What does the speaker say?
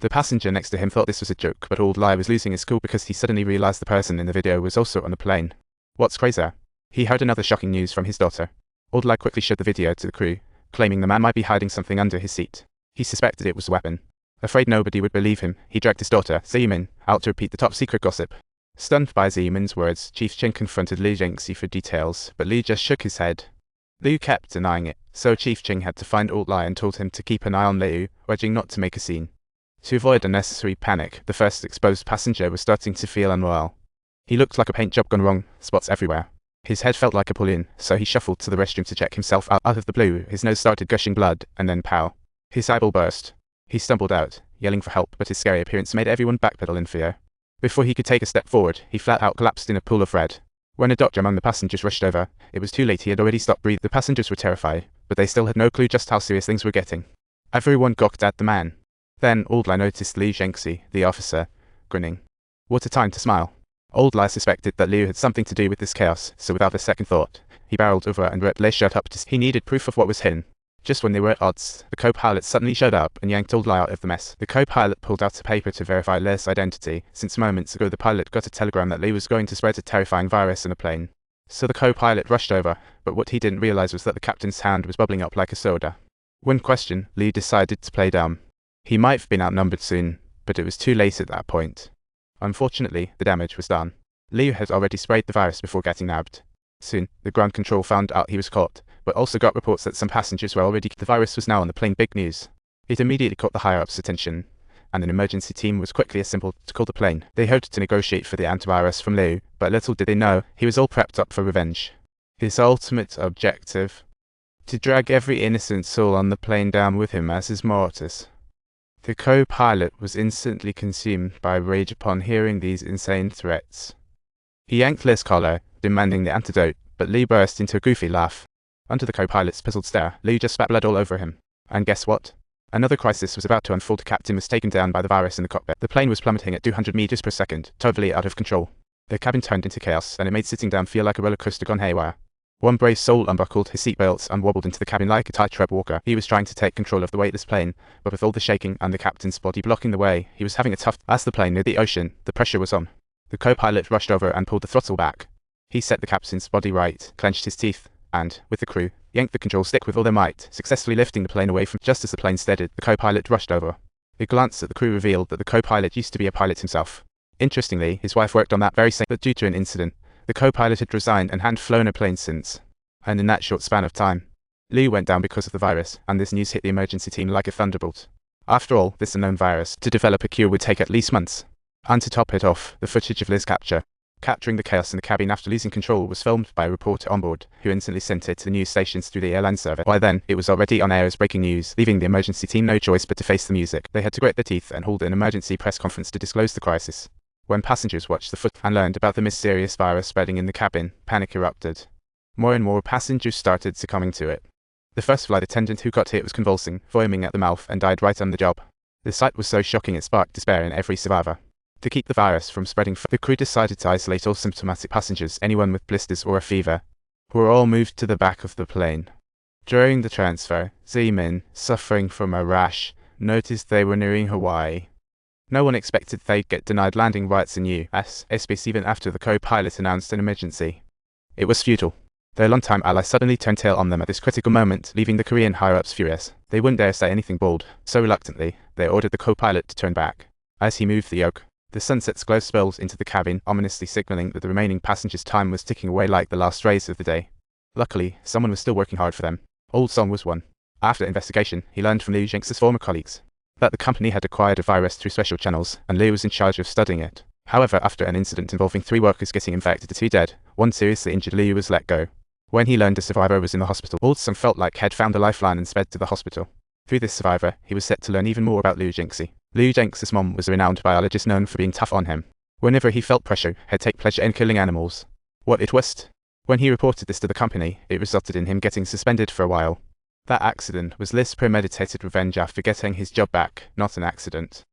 The passenger next to him thought this was a joke, but Old Lai was losing his cool because he suddenly realized the person in the video was also on the plane. What's crazier? He heard another shocking news from his daughter. Old Lai quickly showed the video to the crew, claiming the man might be hiding something under his seat. He suspected it was a weapon. Afraid nobody would believe him, he dragged his daughter, Zemin, out to repeat the top-secret gossip. Stunned by Zemin's words, Chief Ching confronted Liu Zhengxi for details, but Liu just shook his head. Liu kept denying it, so Chief Ching had to find Old Lai and told him to keep an eye on Liu, urging not to make a scene. To avoid unnecessary panic, the first exposed passenger was starting to feel unwell. He looked like a paint job gone wrong, spots everywhere. His head felt like a pull-in, so he shuffled to the restroom to check himself out. Out of the blue, his nose started gushing blood, and then pow. His eyeball burst. He stumbled out, yelling for help, but his scary appearance made everyone backpedal in fear. Before he could take a step forward, he flat out collapsed in a pool of red. When a doctor among the passengers rushed over, it was too late. He had already stopped breathing. The passengers were terrified, but they still had no clue just how serious things were getting. Everyone gawked at the man. Then Old Lai noticed Liu Zhengxi, the officer, grinning. What a time to smile. Old Lai suspected that Liu had something to do with this chaos, so without a second thought, he barreled over and ripped Liu shut up. He needed proof of what was hidden. Just when they were at odds, the co-pilot suddenly showed up and yanked Old Lai out of the mess. The co-pilot pulled out a paper to verify Liu's identity, since moments ago the pilot got a telegram that Liu was going to spread a terrifying virus in a plane. So the co-pilot rushed over, but what he didn't realize was that the captain's hand was bubbling up like a soda. When questioned, Liu decided to play dumb. He might have been outnumbered soon, but it was too late at that point. Unfortunately, the damage was done. Liu had already sprayed the virus before getting nabbed. Soon, the ground control found out he was caught, but also got reports that some passengers were already. The virus was now on the plane. Big news. It immediately caught the higher-ups' attention, and an emergency team was quickly assembled to call the plane. They hoped to negotiate for the antivirus from Liu, but little did they know, he was all prepped up for revenge. His ultimate objective? To drag every innocent soul on the plane down with him as his martyrs. The co-pilot was instantly consumed by rage upon hearing these insane threats. He yanked Liu's collar, demanding the antidote, but Liu burst into a goofy laugh. Under the co-pilot's puzzled stare, Liu just spat blood all over him. And guess what? Another crisis was about to unfold. The captain was taken down by the virus in the cockpit. The plane was plummeting at 200 meters per second, totally out of control. The cabin turned into chaos, and it made sitting down feel like a roller coaster gone haywire. One brave soul unbuckled his seatbelts and wobbled into the cabin like a tightrope walker. He was trying to take control of the weightless plane, but with all the shaking and the captain's body blocking the way, he was having a tough. As the plane neared the ocean, the pressure was on. The co-pilot rushed over and pulled the throttle back. He set the captain's body right, clenched his teeth, and, with the crew, yanked the control stick with all their might, successfully lifting the plane away from. Just as the plane steadied, the co-pilot rushed over. A glance at the crew revealed that the co-pilot used to be a pilot himself. Interestingly, his wife worked on that very same, but due to an incident, the co-pilot had resigned and hadn't flown a plane since. And in that short span of time, Liu went down because of the virus, and this news hit the emergency team like a thunderbolt. After all, this unknown virus, to develop a cure would take at least months. And to top it off, the footage of Liu's capturing the chaos in the cabin after losing control was filmed by a reporter on board, who instantly sent it to the news stations through the airline server. By then, it was already on air as breaking news, leaving the emergency team no choice but to face the music. They had to grit their teeth and hold an emergency press conference to disclose the crisis. When passengers watched the footage and learned about the mysterious virus spreading in the cabin, panic erupted. More and more passengers started succumbing to it. The first flight attendant who got hit was convulsing, foaming at the mouth, and died right on the job. The sight was so shocking it sparked despair in every survivor. To keep the virus from spreading, the crew decided to isolate all symptomatic passengers, anyone with blisters or a fever, who were all moved to the back of the plane. During the transfer, Zemin, suffering from a rash, noticed they were nearing Hawaii. No one expected they'd get denied landing rights in U.S. airspace even after the co-pilot announced an emergency. It was futile. Their longtime ally suddenly turned tail on them at this critical moment, leaving the Korean higher-ups furious. They wouldn't dare say anything bold, so reluctantly, they ordered the co-pilot to turn back. As he moved the yoke, the sunset's glow spilled into the cabin, ominously signaling that the remaining passengers' time was ticking away like the last rays of the day. Luckily, someone was still working hard for them. Old Song was one. After investigation, he learned from Liu Zhengxi's former colleagues that the company had acquired a virus through special channels, and Liu was in charge of studying it. However, after an incident involving 3 workers getting infected and 2 dead, 1 seriously injured, Liu was let go. When he learned a survivor was in the hospital, Old Song felt like he'd found a lifeline and sped to the hospital. Through this survivor, he was set to learn even more about Liu Zhengxi. Liu Zhengxi's mom was a renowned biologist known for being tough on him. Whenever he felt pressure, he'd take pleasure in killing animals. What a twist! When he reported this to the company, it resulted in him getting suspended for a while. That accident was Liu's premeditated revenge after getting his job back, not an accident.